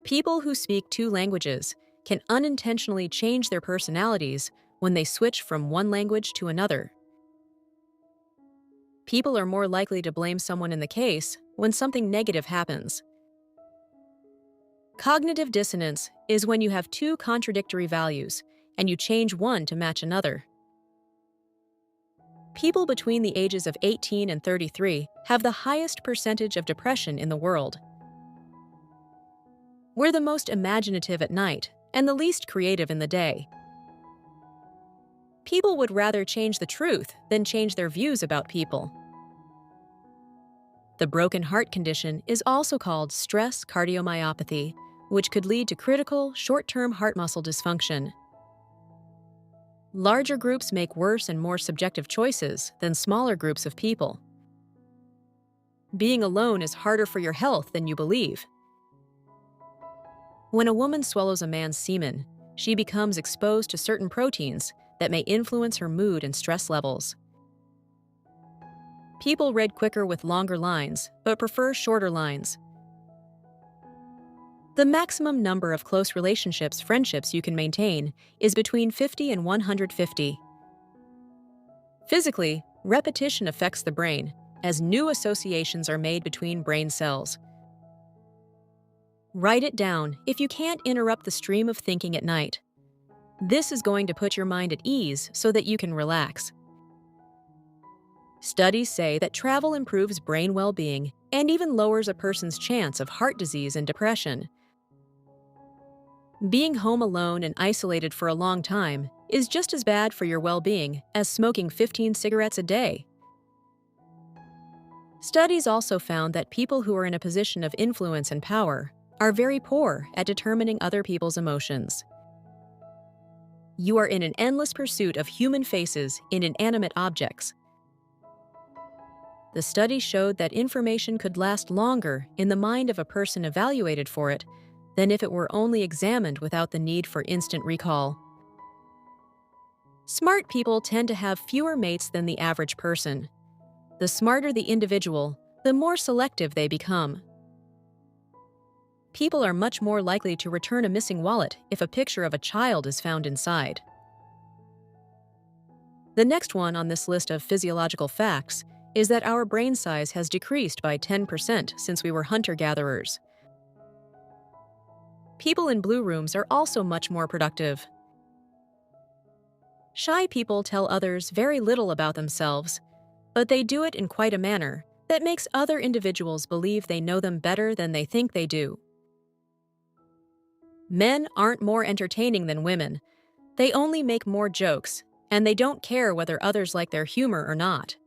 People who speak two languages can unintentionally change their personalities when they switch from one language to another. People are more likely to blame someone in the case when something negative happens. Cognitive dissonance is when you have two contradictory values and you change one to match another. People between the ages of 18 and 33 have the highest percentage of depression in the world. We're the most imaginative at night and the least creative in the day. People would rather change the truth than change their views about people. The broken heart condition is also called stress cardiomyopathy, which could lead to critical, short-term heart muscle dysfunction. Larger groups make worse and more subjective choices than smaller groups of people. Being alone is harder for your health than you believe. When a woman swallows a man's semen, she becomes exposed to certain proteins that may influence her mood and stress levels. People read quicker with longer lines, but prefer shorter lines. The maximum number of close friendships you can maintain is between 50 and 150. Physically, repetition affects the brain, as new associations are made between brain cells. Write it down if you can't interrupt the stream of thinking at night. This is going to put your mind at ease so that you can relax. Studies say that travel improves brain well-being and even lowers a person's chance of heart disease and depression. Being home alone and isolated for a long time is just as bad for your well-being as smoking 15 cigarettes a day. Studies also found that people who are in a position of influence and power are very poor at determining other people's emotions. You are in an endless pursuit of human faces in inanimate objects. The study showed that information could last longer in the mind of a person evaluated for it than if it were only examined without the need for instant recall. Smart people tend to have fewer mates than the average person. The smarter the individual, the more selective they become. People are much more likely to return a missing wallet if a picture of a child is found inside. The next one on this list of physiological facts is that our brain size has decreased by 10% since we were hunter-gatherers. People in blue rooms are also much more productive. Shy people tell others very little about themselves, but they do it in quite a manner that makes other individuals believe they know them better than they think they do. Men aren't more entertaining than women. They only make more jokes, and they don't care whether others like their humor or not.